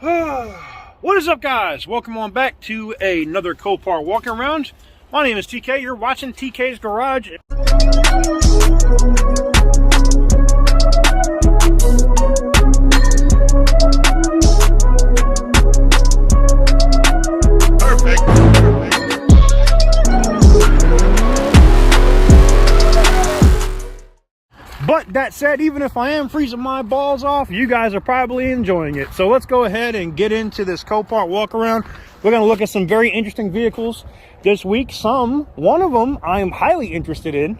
What is up, guys? Welcome on back to another Copart walking around. My name is TK. You're watching TK's Garage. But that said, even if I am freezing my balls off, you guys are probably enjoying it. So let's go ahead and get into this Copart walk around. We're going to look at some very interesting vehicles this week. One of them I am highly interested in.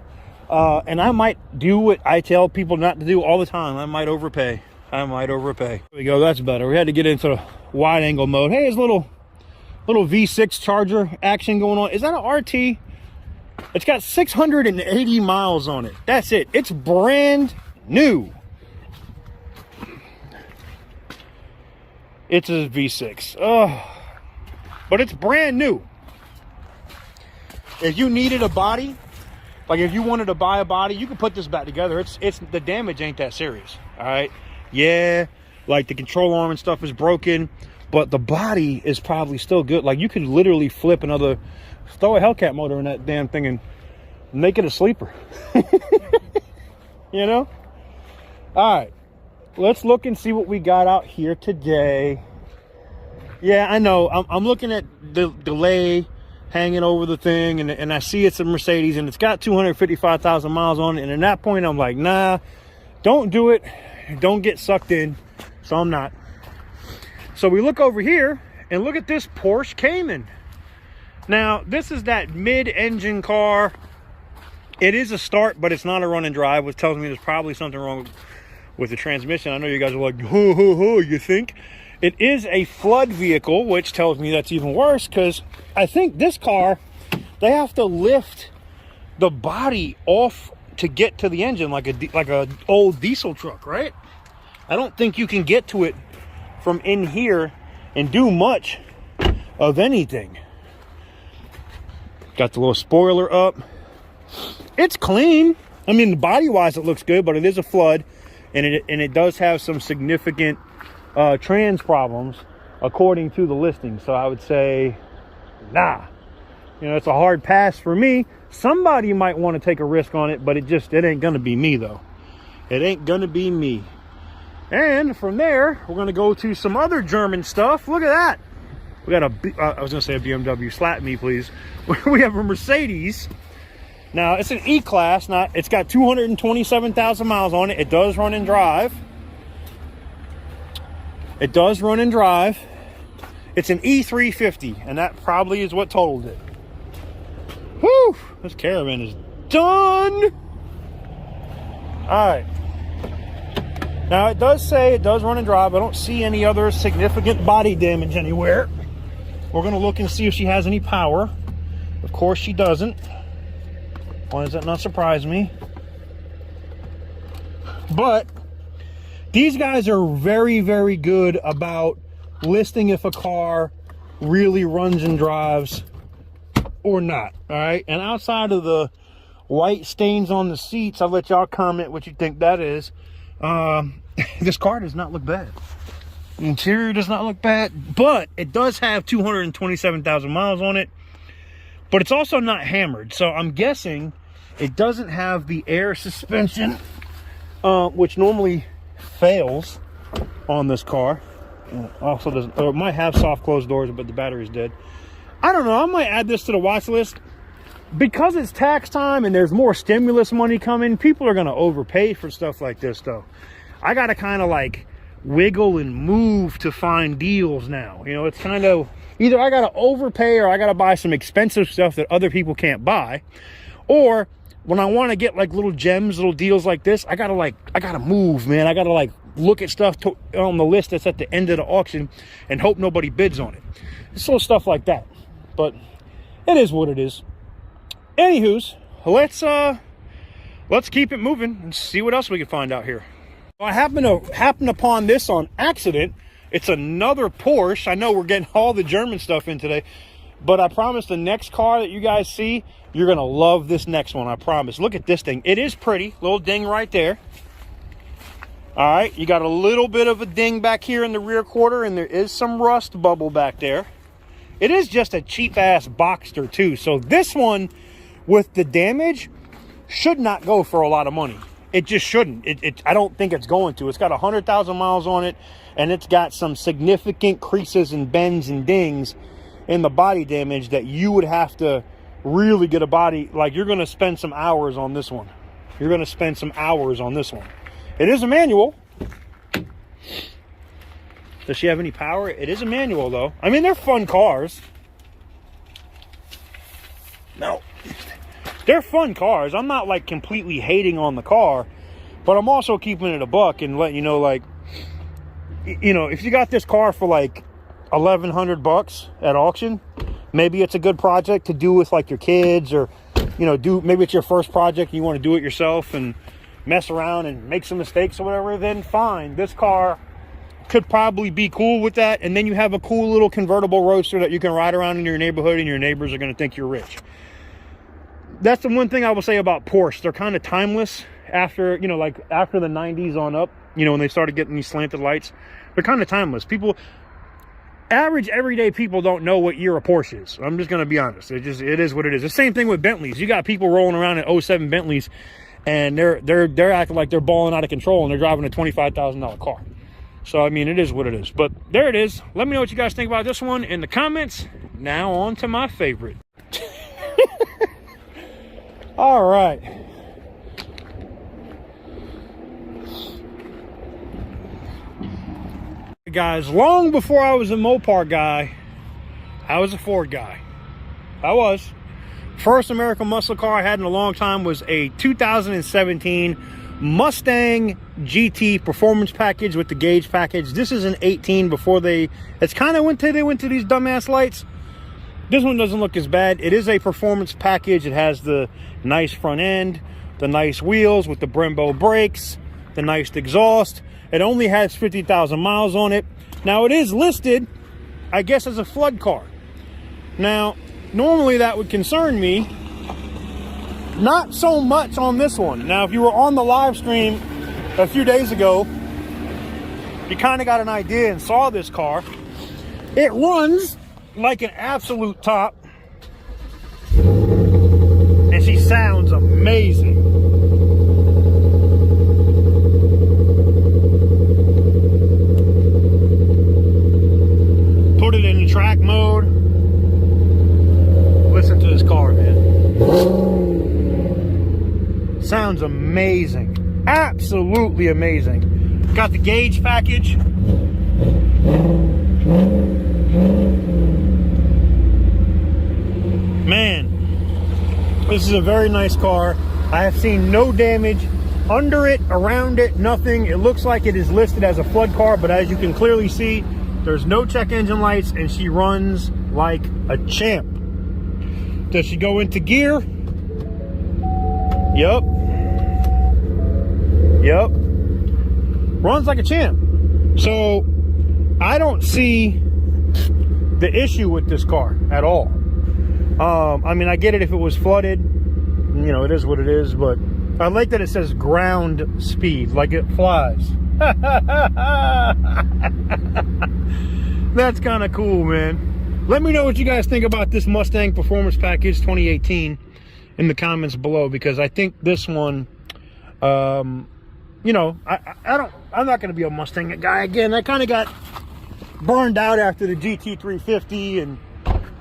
And I might do what I tell people not to do all the time. I might overpay. There we go. That's better. We had to get into wide angle mode. Hey, there's a little V6 Charger action going on. Is that an RT? It's got 680 miles on it. That's it. It's brand new. It's a V6. But it's brand new. If you needed a body, like if you wanted to buy a body, you can put this back together. It's the damage ain't that serious. All right. Yeah, like the control arm and stuff is broken, but the body is probably still good. Like you could literally flip another, throw a Hellcat motor in that damn thing and make it a sleeper. You know? All right, let's look and see what we got out here today. Yeah, I know. I'm looking at the delay hanging over the thing, and I see it's a Mercedes, and it's got 255,000 miles on it. And at that point, I'm like, nah, don't do it. Don't get sucked in. So I'm not. So we look over here and look at this Porsche Cayman. Now, this is that mid-engine car. It is a start, but it's not a run and drive, which tells me there's probably something wrong with the transmission. I know you guys are like, ho, ho, ho, you think? It is a flood vehicle, which tells me that's even worse, because I think this car, they have to lift the body off to get to the engine like a old diesel truck, right? I don't think you can get to it from in here and do much of anything. Got the little spoiler up. It's clean. I mean, body wise it looks good, but it is a flood, and it does have some significant trans problems according to the listing. So I would say nah, you know, it's a hard pass for me. Somebody might want to take a risk on it, but it ain't gonna be me though. It ain't gonna be me. And from there we're gonna go to some other German stuff. Look at that. We got I was gonna say a BMW. Slap me, please. We have a Mercedes. Now it's an E-Class. It's got 227,000 miles on it. It does run and drive. It's an E350, and that probably is what totaled it. Whew! This Caravan is done. All right. Now it does say it does run and drive. I don't see any other significant body damage anywhere. We're gonna look and see if she has any power. Of course she doesn't. Why does that not surprise me? But these guys are very, very good about listing if a car really runs and drives or not. All right. And outside of the white stains on the seats, I'll let y'all comment what you think that is. This car does not look bad. The interior does not look bad, but it does have 227,000 miles on it. But it's also not hammered. So I'm guessing it doesn't have the air suspension, which normally fails on this car. Also doesn't, or it might have soft closed doors, but the battery's dead. I don't know. I might add this to the watch list. Because it's tax time and there's more stimulus money coming, people are going to overpay for stuff like this, though. I got to kind of like wiggle and move to find deals now. You know, it's kind of either I got to overpay or I got to buy some expensive stuff that other people can't buy. Or when I want to get like little gems, little deals like this, I got to move, man. I got to like look at stuff on the list that's at the end of the auction and hope nobody bids on it. It's little stuff like that. But it is what it is. Anywho's, let's keep it moving and see what else we can find out here. I happened upon this on accident. It's another Porsche. I know we're getting all the German stuff in today, but I promise the next car that you guys see, you're gonna love this next one. I promise. Look at this thing. It is pretty. Little ding right there. All right, you got a little bit of a ding back here in the rear quarter, and there is some rust bubble back there. It is just a cheap-ass Boxster, too. So this one, with the damage, should not go for a lot of money. It just shouldn't. I don't think it's going to. It's got 100,000 miles on it, and it's got some significant creases and bends and dings in the body damage that you would have to really get a body. Like, you're going to spend some hours on this one. You're going to spend some hours on this one. It is a manual. Does she have any power? It is a manual, though. I mean, they're fun cars. No. They're fun cars. I'm not, like, completely hating on the car, but I'm also keeping it a buck and letting you know, like, you know, if you got this car for, like, $1,100 at auction, maybe it's a good project to do with, like, your kids, or, you know, maybe it's your first project, you want to do it yourself and mess around and make some mistakes or whatever, then fine. This car could probably be cool with that, and then you have a cool little convertible roadster that you can ride around in your neighborhood, and your neighbors are going to think you're rich. That's the one thing I will say about Porsche. They're kind of timeless after, you know, like after the 90s on up, you know, when they started getting these slanted lights. They're kind of timeless. People, average everyday people, don't know what year a Porsche is. I'm just going to be honest. It is what it is. The same thing with Bentleys. You got people rolling around in 07 Bentleys, and they're acting like they're balling out of control, and they're driving a $25,000 car. So, I mean, it is what it is. But there it is. Let me know what you guys think about this one in the comments. Now on to my favorite. All right. Guys, long before I was a Mopar guy, I was a Ford guy. I was. First American muscle car I had in a long time was a 2017 Mustang GT performance package with the gauge package. This is an 18 before they went to these dumbass lights. This one doesn't look as bad. It is a performance package. It has the nice front end, the nice wheels with the Brembo brakes, the nice exhaust. It only has 50,000 miles on it. Now, it is listed, I guess, as a flood car. Now, normally that would concern me. Not so much on this one. Now, if you were on the live stream a few days ago, you kind of got an idea and saw this car. It runs like an absolute top, and she sounds amazing. Put it in track mode. Listen to this car, man. Sounds amazing. Absolutely amazing. Got the gauge package. Man, this is a very nice car. I have seen no damage under it, around it, nothing. It looks like it is listed as a flood car, but as you can clearly see, there's no check engine lights, and she runs like a champ. Does she go into gear? Yep. Runs like a champ. So I don't see the issue with this car at all. I mean, I get it if it was flooded, you know, it is what it is, but I like that it says ground speed, like it flies. That's kind of cool, man. Let me know what you guys think about this Mustang Performance Package 2018 in the comments below, because I think this one, you know, I'm not going to be a Mustang guy again. I kind of got burned out after the GT350 and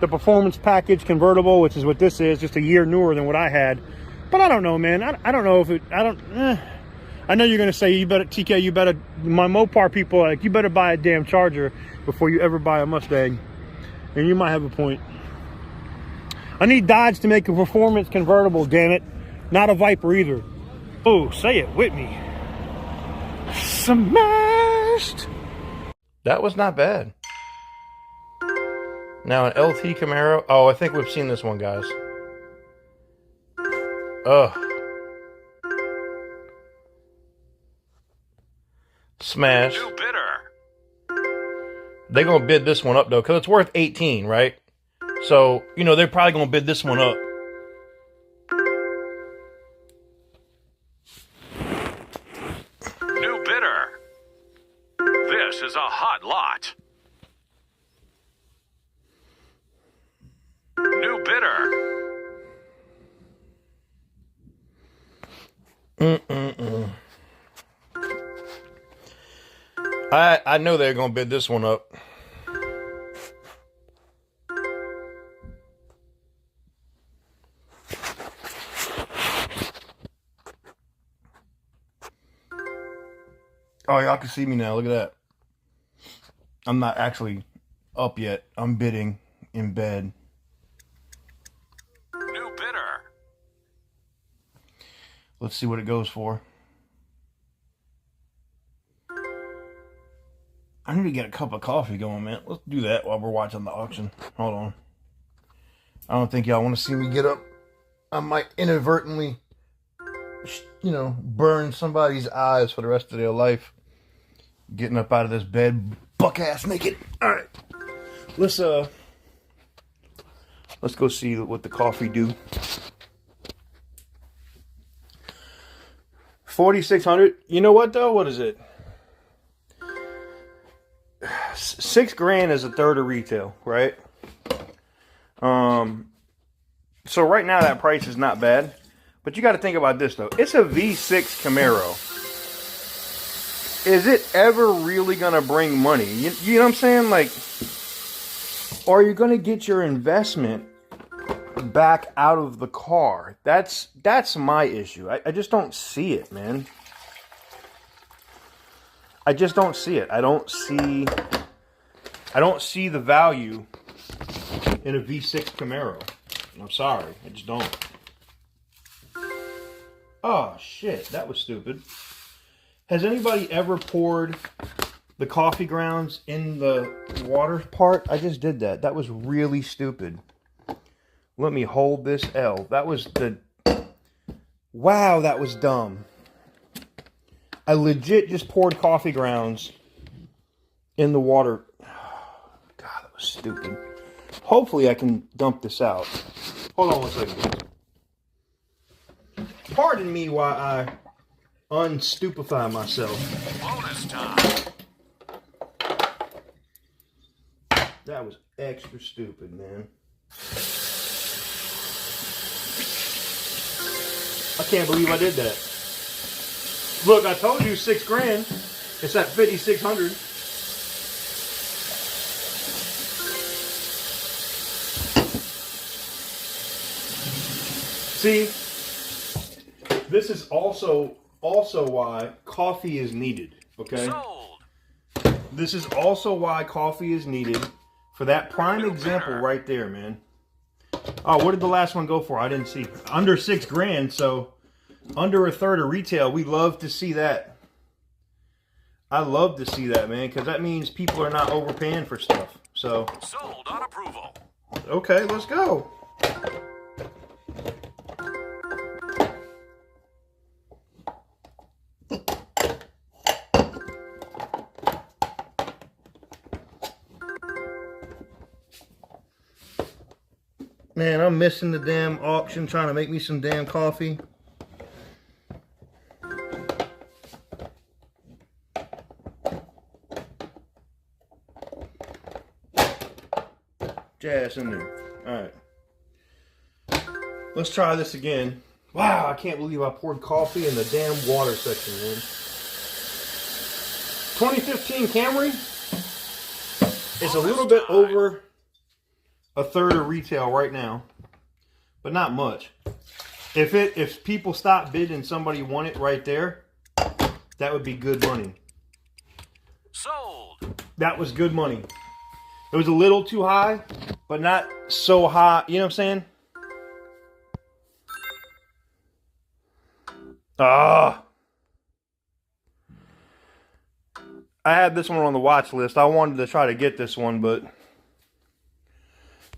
the Performance Package convertible, which is what this is, just a year newer than what I had. But I don't know, man. I don't know if it, I know you're going to say, you better, TK, you better, my Mopar people, like, you better buy a damn Charger before you ever buy a Mustang. And you might have a point. I need Dodge to make a performance convertible, damn it. Not a Viper either. Oh, say it with me. Smashed. That was not bad. Now an LT Camaro. Oh, I think we've seen this one, guys. Ugh. Smash. New bidder. They're going to bid this one up, though, because it's worth 18, right? So, you know, they're probably going to bid this one up. New bidder. New bidder. I know they're gonna bid this one up. Oh, y'all can see me now. Look at that. I'm not actually up yet. I'm bidding in bed. New bidder. Let's see what it goes for. I need to get a cup of coffee going, man. Let's do that while we're watching the auction. Hold on. I don't think y'all want to see me get up. I might inadvertently, burn somebody's eyes for the rest of their life. Getting up out of this bed, buck ass naked. All right, let's go see what the coffee do. 4,600. You know what though? What is it? $6,000 is a third of retail, right? So right now that price is not bad, but you got to think about this though. It's a V6 Camaro. Is it ever really gonna bring money? You know what I'm saying? Like, or are you gonna get your investment back out of the car? That's my issue. I just don't see it, man. I just don't see it. I don't see the value in a V6 Camaro. I'm sorry, I just don't. Oh shit, that was stupid. Has anybody ever poured the coffee grounds in the water part? I just did that. That was really stupid. Let me hold this L. Wow, that was dumb. I legit just poured coffee grounds in the water. God, that was stupid. Hopefully I can dump this out. Hold on one second. Pardon me while I unstupefy myself. Bonus time. That was extra stupid, man. I can't believe I did that. Look, I told you $6,000. It's at 5,600. See, this is also why coffee is needed, okay? Sold. This is also why coffee is needed for that prime example right there, man. Oh, what did the last one go for? I didn't see. Under $6,000, so under a third of retail. We love to see that. I love to see that, man, because that means people are not overpaying for stuff. So, Sold on approval. okay, let's go. Man, I'm missing the damn auction trying to make me some damn coffee. Jazz in there. Alright. Let's try this again. Wow, I can't believe I poured coffee in the damn water section, man. 2015 Camry is a little bit over a third of retail right now, but not much. If people stop bidding and somebody won it right there, that would be good money. Sold. That was good money. It was a little too high, but not so high. You know what I'm saying? Ah. I had this one on the watch list. I wanted to try to get this one, but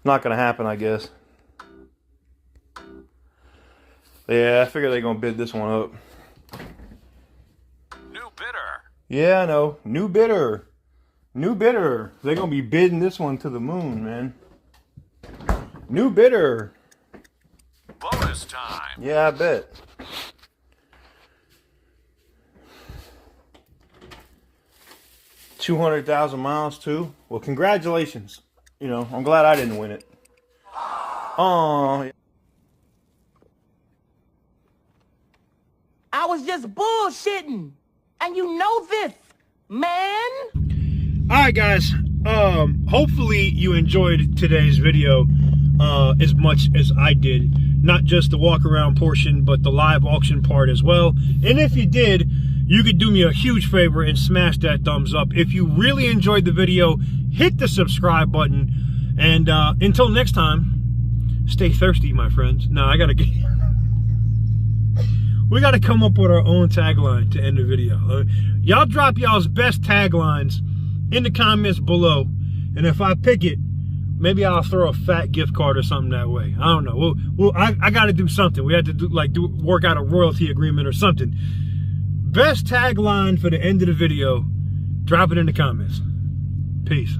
not going to happen, I guess. Yeah, I figure they're going to bid this one up. New bidder. Yeah, I know. New bidder. New bidder. They're going to be bidding this one to the moon, man. New bidder. Bonus time. Yeah, I bet. $200,000 miles too. Well, congratulations. You know, I'm glad I didn't win it. Oh, I was just bullshitting. And you know this, man. All right, guys. Hopefully you enjoyed today's video as much as I did. Not just the walk around portion, but the live auction part as well. And if you did, you could do me a huge favor and smash that thumbs up. If you really enjoyed the video, hit the subscribe button. And until next time, stay thirsty, my friends. No, I gotta get... We gotta come up with our own tagline to end the video. Y'all drop y'all's best taglines in the comments below. And if I pick it, maybe I'll throw a fat gift card or something that way. I don't know. I got to do something. We had to work out a royalty agreement or something. Best tagline for the end of the video. Drop it in the comments. Peace.